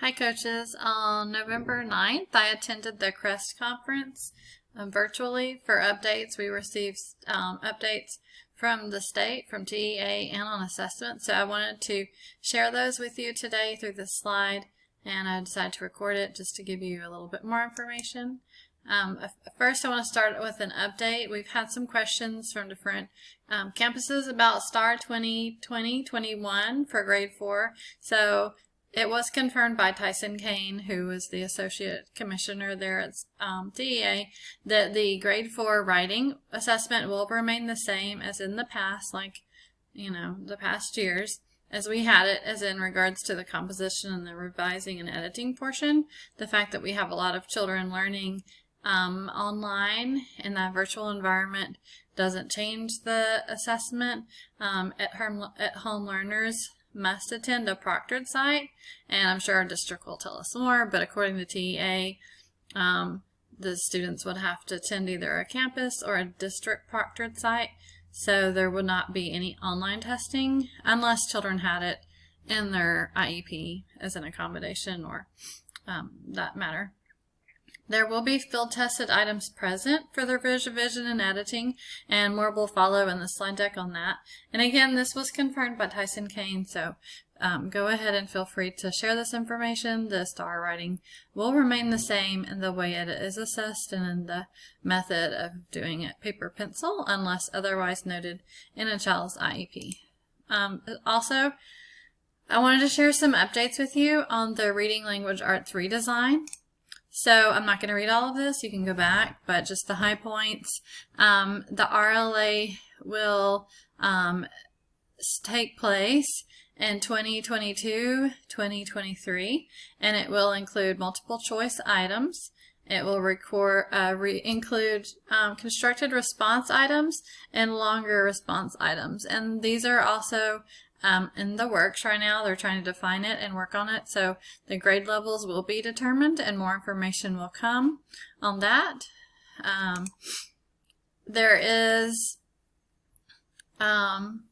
Hi coaches, on November 9th I attended the CREST conference virtually for updates. We received updates from the state, from TEA, and on assessment. So I wanted to share those with you today through this slide, and I decided to record it just to give you a little bit more information. First I want to start with an update. We've had some questions from different campuses about STAR 2020-21 for grade 4. So it was confirmed by Tyson Kane, who was the Associate Commissioner there at TEA, that the grade 4 writing assessment will remain the same as in the past, like, the past years, as we had it, as in regards to the composition and the revising and editing portion. The fact that we have a lot of children learning online in that virtual environment doesn't change the assessment. At-home learners must attend a proctored site, and I'm sure our district will tell us more, but according to TEA, the students would have to attend either a campus or a district proctored site, so there would not be any online testing unless children had it in their IEP as an accommodation or that matter. There will be field tested items present for the revision and editing, and more will follow in the slide deck on that. And again, this was confirmed by Tyson Kane, so go ahead and feel free to share this information. The STAR writing will remain the same in the way it is assessed and in the method of doing it paper pencil, unless otherwise noted in a child's IEP. Also, I wanted to share some updates with you on the Reading Language Arts redesign. So I'm not going to read all of this, you can go back, but just the high points. The RLA will take place in 2022-2023, and it will include multiple choice items. It will include constructed response items and longer response items, and these are also in the works right now. They're trying to define it and work on it, so the grade levels will be determined and more information will come on that. There is an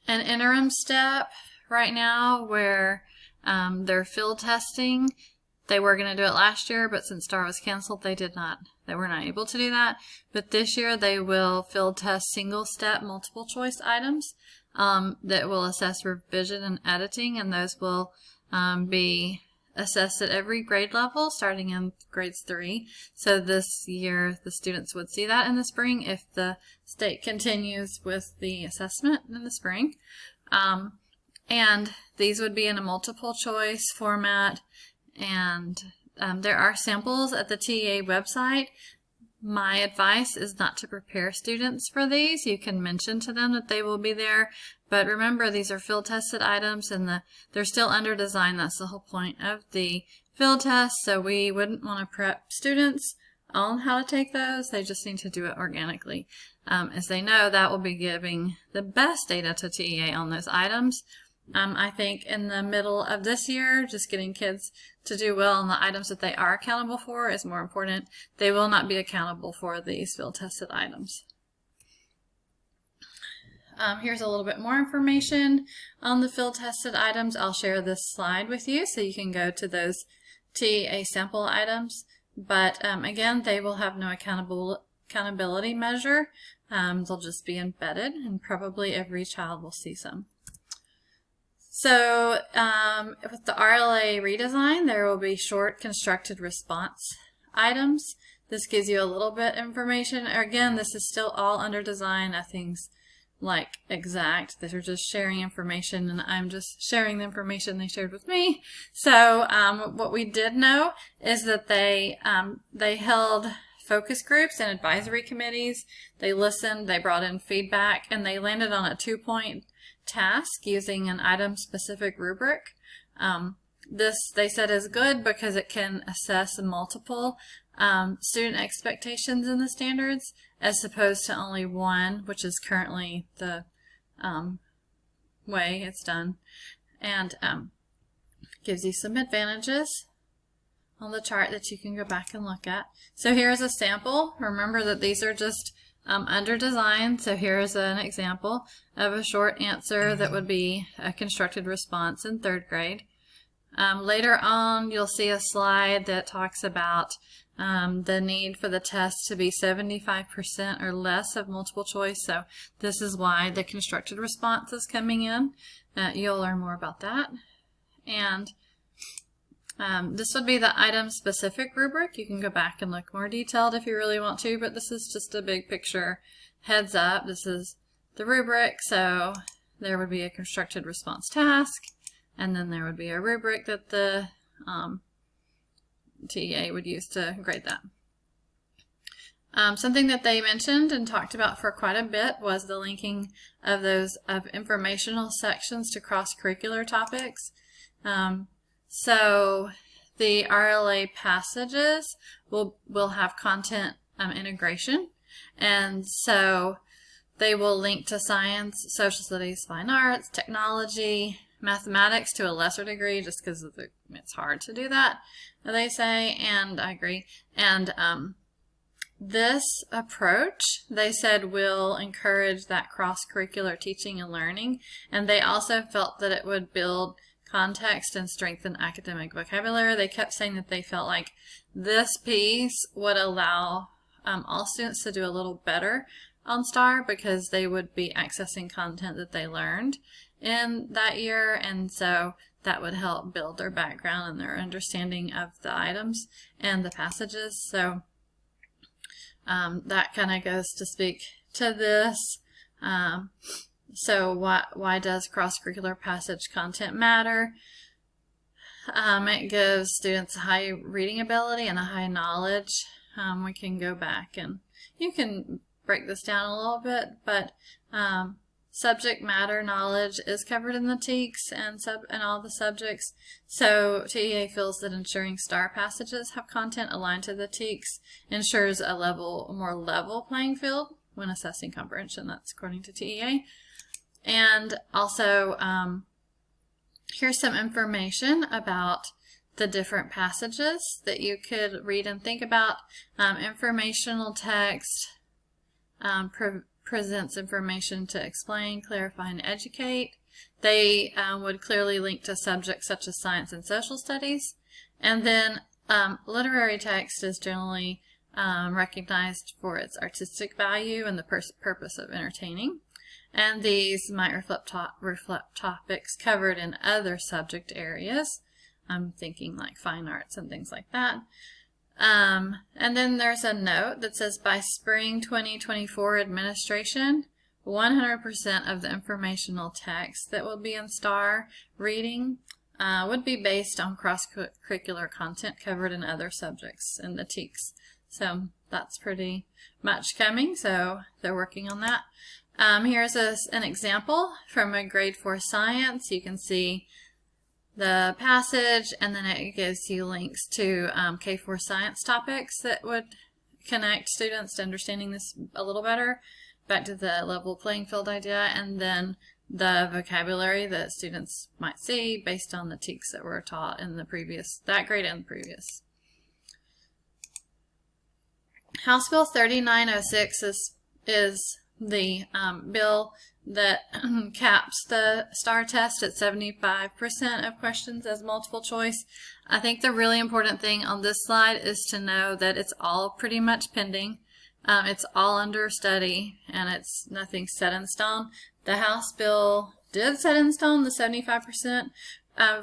interim step right now where they're field testing. They were going to do it last year, but since STAR was canceled, they were not able to do that. But this year they will field test single step multiple choice items that will assess revision and editing, and those will be assessed at every grade level starting in grades 3. So this year the students would see that in the spring if the state continues with the assessment in the spring. And these would be in a multiple choice format, and there are samples at the TEA website. My advice is not to prepare students for these. You can mention to them that they will be there, but remember these are field tested items and they're still under design. That's the whole point of the field test, so we wouldn't want to prep students on how to take those. They just need to do it organically. As they know, that will be giving the best data to TEA on those items. I think in the middle of this year, just getting kids to do well on the items that they are accountable for is more important. They will not be accountable for these field tested items. Here's a little bit more information on the field tested items. I'll share this slide with you so you can go to those TEA sample items. But again, they will have no accountability measure. They'll just be embedded, and probably every child will see some. So with the RLA redesign, there will be short constructed response items. This gives you a little bit information. Again, this is still all under design. Nothing's like exact. They're just sharing information, and I'm just sharing the information they shared with me. So what we did know is that they held focus groups and advisory committees. They listened, they brought in feedback, and they landed on a 2-point task using an item-specific rubric. This, they said, is good because it can assess multiple student expectations in the standards as opposed to only one, which is currently the way it's done, and gives you some advantages on the chart that you can go back and look at. So here's a sample. Remember that these are just under design, so here's an example of a short answer that would be a constructed response in 3rd grade. Later on, you'll see a slide that talks about the need for the test to be 75% or less of multiple choice. So this is why the constructed response is coming in. You'll learn more about that. And this would be the item-specific rubric. You can go back and look more detailed if you really want to, but this is just a big picture heads up. This is the rubric, so there would be a constructed response task, and then there would be a rubric that the TEA would use to grade that. Something that they mentioned and talked about for quite a bit was the linking of those informational sections to cross-curricular topics. So the RLA passages will have content integration, and so they will link to science, social studies, fine arts, technology, mathematics to a lesser degree, just because it's hard to do that, they say, and I agree. And this approach, they said, will encourage that cross-curricular teaching and learning, and they also felt that it would build context and strengthen academic vocabulary. They kept saying that they felt like this piece would allow all students to do a little better on STAR because they would be accessing content that they learned in that year, and so that would help build their background and their understanding of the items and the passages. So that kind of goes to speak to this. So why does cross-curricular passage content matter? It gives students a high reading ability and a high knowledge. We can go back and you can break this down a little bit, but subject matter knowledge is covered in the TEKS and all the subjects. So TEA feels that ensuring STAR passages have content aligned to the TEKS ensures a more level playing field when assessing comprehension. That's according to TEA. And also, here's some information about the different passages that you could read and think about. Informational text presents information to explain, clarify, and educate. They would clearly link to subjects such as science and social studies. And then literary text is generally recognized for its artistic value and the purpose of entertaining. And these might reflect topics covered in other subject areas. I'm thinking like fine arts and things like that. And then there's a note that says, by spring 2024 administration, 100% of the informational text that will be in STAR reading would be based on cross-curricular content covered in other subjects in the TEKS. So that's pretty much coming, so they're working on that. Here's an example from a grade 4 science. You can see the passage, and then it gives you links to K4 science topics that would connect students to understanding this a little better, back to the level playing field idea, and then the vocabulary that students might see based on the TEKS that were taught in that grade and the previous. House Bill 3906 is the bill that caps the STAR test at 75% of questions as multiple choice. I think the really important thing on this slide is to know that it's all pretty much pending. It's all under study, and it's nothing set in stone. The House bill did set in stone the 75%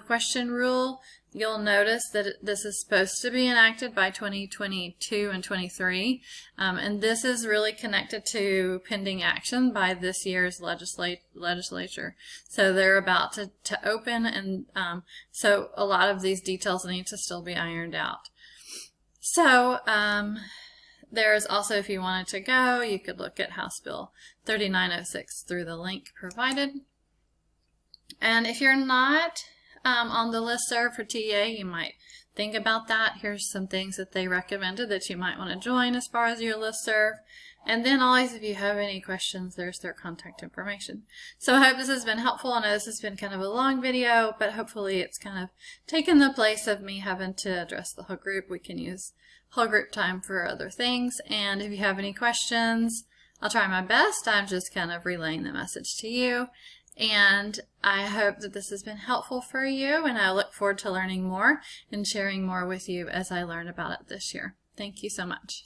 question rule. You'll notice that this is supposed to be enacted by 2022 and 23, and this is really connected to pending action by this year's legislature. So they're about to open, and so a lot of these details need to still be ironed out. So there's also, if you wanted to go, you could look at House Bill 3906 through the link provided. And if you're not on the listserv for TEA, you might think about that. Here's some things that they recommended that you might want to join as far as your listserv. And then always, if you have any questions, there's their contact information. So I hope this has been helpful. I know this has been kind of a long video, but hopefully it's kind of taken the place of me having to address the whole group. We can use whole group time for other things. And if you have any questions, I'll try my best. I'm just kind of relaying the message to you. And I hope that this has been helpful for you, and I look forward to learning more and sharing more with you as I learn about it this year. Thank you so much.